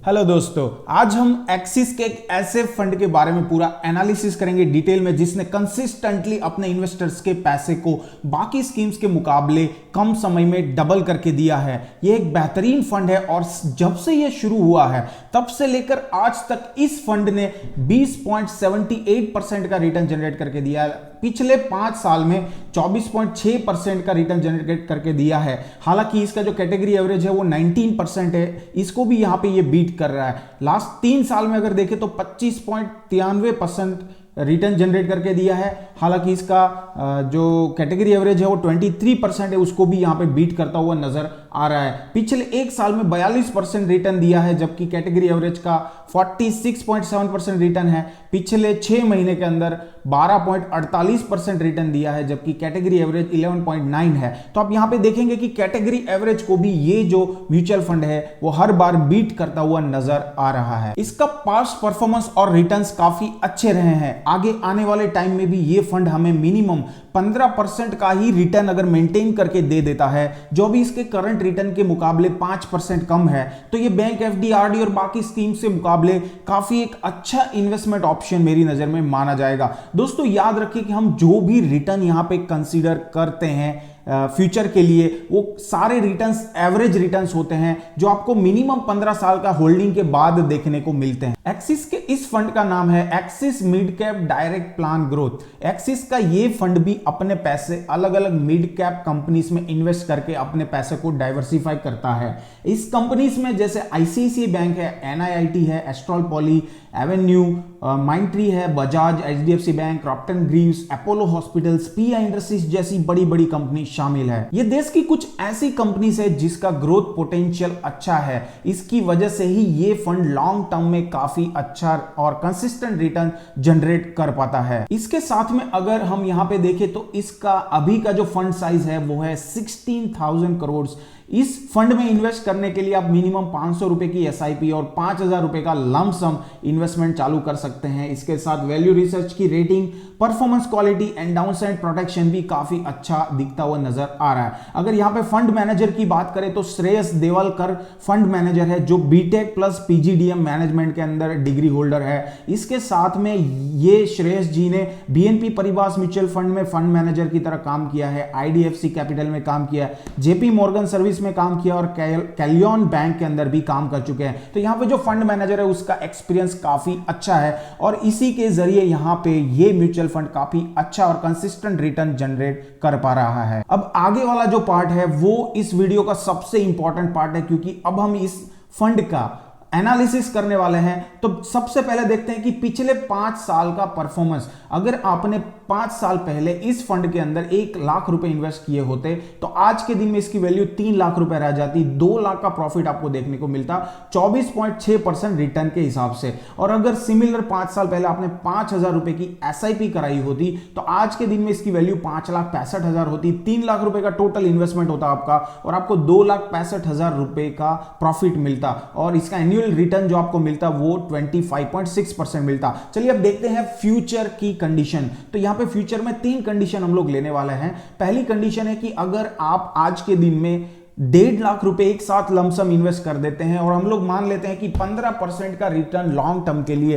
Hello दोस्तों, आज हम एक्सिस के एक ऐसे फंड के बारे में पूरा एनालिसिस करेंगे डिटेल में, जिसने कंसिस्टेंटली अपने इन्वेस्टर्स के पैसे को बाकी स्कीम्स के मुकाबले कम समय में डबल करके दिया है। यह एक बेहतरीन फंड है और जब से यह शुरू हुआ है तब से लेकर आज तक इस फंड ने 20.78% का रिटर्न जनरेट करके दिया है। पिछले 5 साल में 24.6% का रिटर्न जनरेट करके दिया है। हालांकि इसका जो कैटेगरी एवरेज है वो 19% है, इसको भी यहां पे ये बीट कर रहा है। लास्ट 3 साल में अगर देखें तो 25.93% रिटर्न जनरेट करके दिया है। हालांकि इसका जो कैटेगरी एवरेज है वो 23% है, उसको भी यहां पे बीट करता हुआ नजर आ रहा है। पिछले 1 साल में 42% रिटर्न दिया है, जबकि कैटेगरी एवरेज का 46.7% रिटर्न है। पिछले 6 महीने के अंदर 12.48% रिटर्न दिया है, जबकि कैटेगरी एवरेज 11.9 है। तो आप यहां पे देखेंगे कि कैटेगरी एवरेज को भी ये जो म्यूचुअल फंड है वो हर बार बीट करता हुआ नजर आ रहा है। इसका पास्ट परफॉर्मेंस और रिटर्न्स काफी अच्छे रहे हैं। आगे आने वाले टाइम में भी ये फंड हमें मिनिमम 15% का ही रिटर्न अगर मेंटेन करके दे देता है, जो भी इसके करंट रिटर्न के मुकाबले 5% कम है, तो ये बैंक, एफडी, आरडी और बाकी स्कीम से मुकाबले काफी एक अच्छा इन्वेस्टमेंट ऑप्शन मेरी नजर में माना जाएगा। दोस्तों याद रखिए कि हम जो भी रिटर्न यहां पे कंसीडर करते हैं फ्यूचर के लिए, वो सारे रिटर्न्स एवरेज रिटर्न्स होते हैं जो आपको मिनिमम 15 साल का होल्डिंग के बाद देखने को मिलते हैं। एक्सिस के इस फंड का नाम है axis mid cap direct plan growth. Axis का ये फंड भी अपने पैसे अलग अलग मिड कैप कंपनीज में इन्वेस्ट करके अपने पैसे को डाइवर्सिफाई करता है। इस कंपनीज में जैसे आईसीआईसीआई बैंक है, एनआईआईटी है, एस्ट्रल पॉली, एवेन्यू, माइंडट्री है, Bajaj, HDFC bank, Crompton Greaves, Apollo hospitals, PI industries जैसी बड़ी बड़ी कंपनी शामिल है। ये देश की कुछ ऐसी कंपनीज है जिसका ग्रोथ पोटेंशियल अच्छा है। इसकी वजह से ही ये फंड लॉन्ग टर्म में काफी अच्छा और कंसिस्टेंट रिटर्न जनरेट कर पाता है। इसके साथ में अगर हम यहां पे देखें तो इसका अभी का जो फंड साइज है वो है 16,000 करोड़। इस फंड में इन्वेस्ट करने के लिए आप मिनिमम 500 रुपए की एसआईपी और 5,000 रुपए का लंप सम इन्वेस्टमेंट चालू कर सकते हैं। इसके साथ वैल्यू रिसर्च की rating, performance quality and downside protection भी काफी अच्छा दिखता हुआ नजर आ रहा है। अगर यहां पे फंड मैनेजर की बात करें तो श्रेयस देवलकर फंड मैनेजर है, जो बीटेक प्लस पीजीडीएम मैनेजमेंट के अंदर डिग्री होल्डर है। इसके साथ में ये श्रेयस जी ने बीएनपी परिवास म्यूचुअल फंड में फंड मैनेजर की तरह काम किया है, आईडीएफसी कैपिटल में काम किया है, जेपी मॉर्गन सर्विस में काम किया और कैलियन बैंक के अंदर भी काम कर चुके हैं। तो यहां पे जो फंड मैनेजर है उसका एक्सपीरियंस काफी अच्छा है और इसी के जरिए यहां पे ये म्यूचुअल फंड काफी अच्छा और कंसिस्टेंट रिटर्न जनरेट कर पा रहा है। अब आगे वाला जो पार्ट है वो इस वीडियो का सबसे इंपॉर्टेंट पार्ट है, क्योंकि अब हम इस फंड का एनालिसिस करने वाले हैं। तो सबसे पहले देखते हैं कि पिछले 5 साल का परफॉर्मेंस। अगर आपने 5 साल पहले इस फंड के अंदर 1 लाख रुपए इन्वेस्ट किए होते तो आज के दिन में इसकी वैल्यू 3 लाख रुपए रह जाती, 2 लाख का प्रॉफिट आपको देखने को मिलता 24.6% रिटर्न के हिसाब से। और अगर सिमिलर 5 साल पहले आपने 5,000 रुपए की एसआईपी कराई होती तो आज के दिन में इसकी वैल्यू 5,65,000 होती, 3 लाख रुपए का टोटल इन्वेस्टमेंट होता आपका और आपको 2,65,000 रुपए का प्रॉफिट मिलता और इसका एनुअल रिटर्न जो आपको मिलता वो 25.6% मिलता। चलिए अब देखते हैं फ्यूचर की कंडीशन। तो यहां पे फ्यूचर में 3 कंडीशन हम लोग लेने वाले हैं। पहली कंडीशन है कि अगर आप आज के दिन में 1.5 लाख रुपए एक साथ लमसम इन्वेस्ट कर देते हैं और हम लोग मान लेते हैं कि 15% का रिटर्न लॉन्ग टर्म के लिए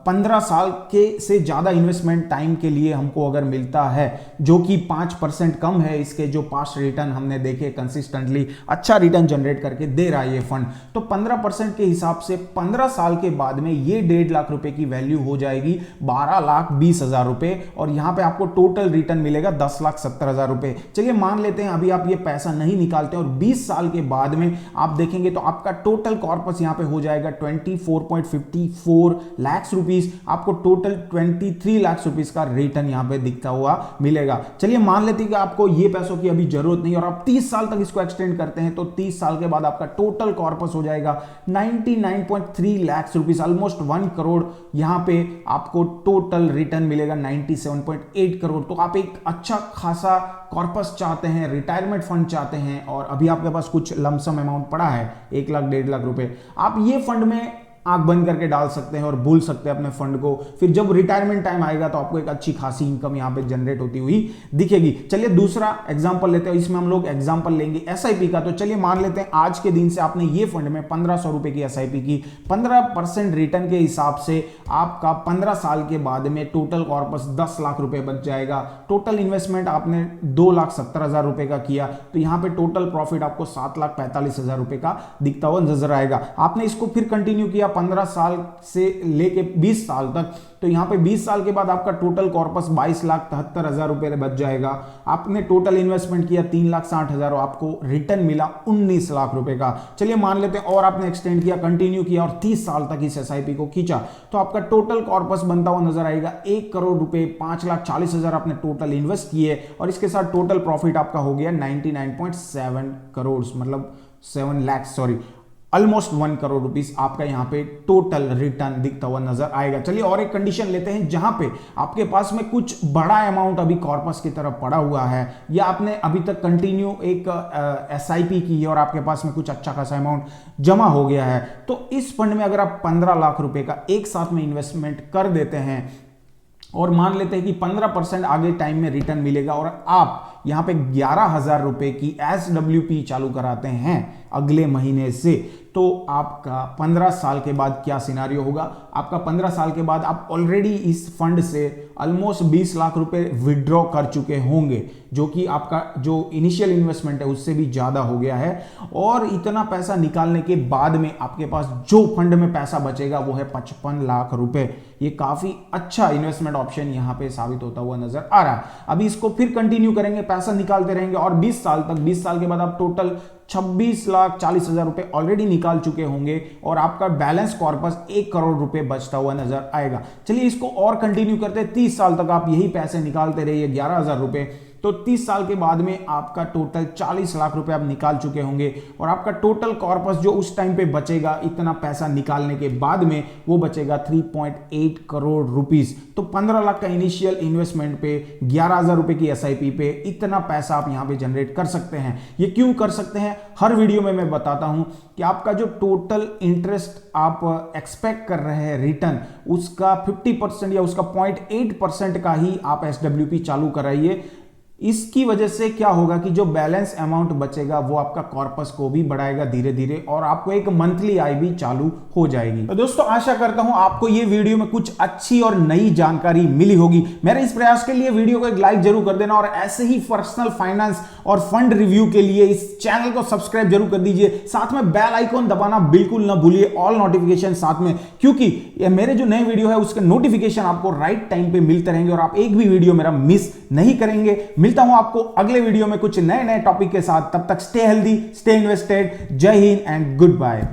15 साल के से ज्यादा इन्वेस्टमेंट टाइम के लिए हमको अगर मिलता है, जो कि 5% कम है इसके जो पास्ट रिटर्न हमने देखे, कंसिस्टेंटली अच्छा रिटर्न जनरेट करके दे रहा है ये फंड, तो 15% के हिसाब से 15 साल के बाद में ये 1.5 लाख रुपए की वैल्यू हो जाएगी 12,20,000 रुपए और यहां पे आपको टोटल रिटर्न मिलेगा 10,70,000 रुपए। चलिए मान लेते हैं अभी आप ये पैसा नहीं निकालते और 20 साल के बाद में आप देखेंगे तो आपका टोटल कॉर्पस यहां पे हो जाएगा 24.54 लाख रुपीस। आपको टोटल 23 लाख रुपीस का रिटर्न यहां पे दिखता हुआ मिलेगा। चलिए मान लेते हैं कि आपको ये पैसों की अभी जरूरत नहीं और आप 30 साल तक इसको एक्सटेंड करते हैं तो 30 साल के बाद आपका टोटल कॉर्पस हो जाएगा 99.3 लाख रुपीस, ऑलमोस्ट 1 करोड़। यहां पे आपको टोटल रिटर्न मिलेगा 97.8 करोड़। तो आप एक अच्छा खासा कॉर्पस चाहते हैं, रिटायरमेंट फंड चाहते हैं और अभी आपके पास कुछ लमसम अमाउंट पड़ा है 1 लाख 1.5 लाख रुपए, आप ये फंड में आंख बंद करके डाल सकते हैं और भूल सकते हैं अपने फंड को। फिर जब रिटायरमेंट टाइम आएगा तो आपको एक अच्छी खासी इनकम यहां पे जनरेट होती हुई दिखेगी। चलिए दूसरा एग्जांपल लेते हैं, इसमें हम लोग एग्जांपल लेंगे एसआईपी का। तो चलिए मान लेते हैं आज के दिन से आपने ये फंड में 1500 रुपए की एसआईपी की, 15% रिटर्न के हिसाब से आपका 15 साल के बाद में टोटल कॉर्पस 10 लाख रुपए बच जाएगा। टोटल इन्वेस्टमेंट आपने 2,70,000 रुपए का किया, तो यहां पे टोटल प्रॉफिट आपको 7,45,000 रुपए का दिखता हुआ नजर आएगा। आपने इसको फिर कंटिन्यू किया 15 साल से लेके 20 साल तक, तो यहां पे 20 साल के बाद आपका टोटल कॉर्पस 22,73,000 रुपए बच जाएगा। आपने टोटल इन्वेस्टमेंट किया 3,60,000 और आपको रिटर्न मिला 19 लाख रुपए का। चलिए मान लेते हैं और आपने एक्सटेंड किया, कंटिन्यू किया और 30 साल तक इस एसआईपी को खींचा, तो आपका टोटल कॉर्पस बनता हुआ नजर आएगा 1 करोड़ रुपए, 5,40,000 आपने टोटल इन्वेस्ट किए और इसके साथ टोटल प्रॉफिट आपका हो गया 99.7 करोड़, मतलब 7 lakh, sorry, almost 1 crore rupees आपका यहां पे टोटल रिटर्न दिखता हुआ नजर आएगा। चलिए और एक कंडीशन लेते हैं जहां पे आपके पास में कुछ बड़ा अमाउंट अभी कॉर्पस की तरफ पड़ा हुआ है, या आपने अभी तक कंटिन्यू एक एसआईपी की है और आपके पास में कुछ अच्छा खासा अमाउंट जमा हो गया है। तो इस फंड में अगर आप 15 लाख रुपए का एक साथ में इन्वेस्टमेंट कर देते हैं और मान लेते हैं कि 15% आगे टाइम में रिटर्न मिलेगा और आप यहां पे 11,000 रुपए की SWP चालू कराते हैं अगले महीने से, तो आपका 15 साल के बाद क्या सिनारियो होगा? आपका 15 साल के बाद आप ऑलरेडी इस फंड से ऑलमोस्ट 20 लाख रुपए विड्रॉ कर चुके होंगे, जो कि आपका जो इनिशियल इन्वेस्टमेंट है उससे भी ज्यादा हो गया है। और इतना पैसा निकालने के बाद में आपके पास जो फंड में पैसा बचेगा वो है 55 लाख रुपए। ये काफी अच्छा इन्वेस्टमेंट ऑप्शन यहां पे साबित होता हुआ नजर आ रहा है। अभी इसको फिर कंटिन्यू करेंगे, पैसा निकालते रहेंगे और 20 साल तक, 20 साल के बाद आप टोटल 26,40,000 रुपए ऑलरेडी निकाल चुके होंगे और आपका बैलेंस कॉर्पस 1 करोड़ रुपए बचता हुआ नजर आएगा। चलिए इसको और कंटिन्यू करते हैं, 30 साल तक आप यही पैसे निकालते रहिए, 11,000 रुपए, तो 30 साल के बाद में आपका टोटल 40 लाख रुपए आप निकाल चुके होंगे और आपका टोटल कॉर्पस जो उस टाइम पे बचेगा इतना पैसा निकालने के बाद में वो बचेगा 3.8 करोड़ रुपीस। तो 15 लाख का इनिशियल इन्वेस्टमेंट पे 11,000 रुपए की एसआईपी पे इतना पैसा आप यहां पे जनरेट कर सकते हैं। ये क्यों कर सकते हैं? हर वीडियो में मैं बताता हूं कि आपका जो टोटल इंटरेस्ट आप एक्सपेक्ट कर रहे हैं रिटर्न, उसका 50% या उसका 0.8% का ही आप SWP चालू कराइए। इसकी वजह से क्या होगा कि जो बैलेंस अमाउंट बचेगा वो आपका कॉर्पस को भी बढ़ाएगा धीरे धीरे और आपको एक मंथली आय भी चालू हो जाएगी। तो दोस्तों आशा करता हूं आपको ये वीडियो में कुछ अच्छी और नई जानकारी मिली होगी। मेरे इस प्रयास के लिए वीडियो को एक लाइक जरूर कर देना और ऐसे ही पर्सनल फाइनेंस और फंड रिव्यू के लिए इस चैनल को सब्सक्राइब जरूर कर दीजिए। साथ में बेल आइकॉन दबाना बिल्कुल ना भूलिए, ऑल नोटिफिकेशन साथ में, क्योंकि मेरे जो नए वीडियो है उसके नोटिफिकेशन आपको राइट टाइम पे मिलते रहेंगे और आप एक भी वीडियो मेरा मिस नहीं करेंगे। मिलता हूं आपको अगले वीडियो में कुछ नए नए टॉपिक के साथ, तब तक स्टे हेल्दी, स्टे इन्वेस्टेड। जय हिंद एंड गुड बाय।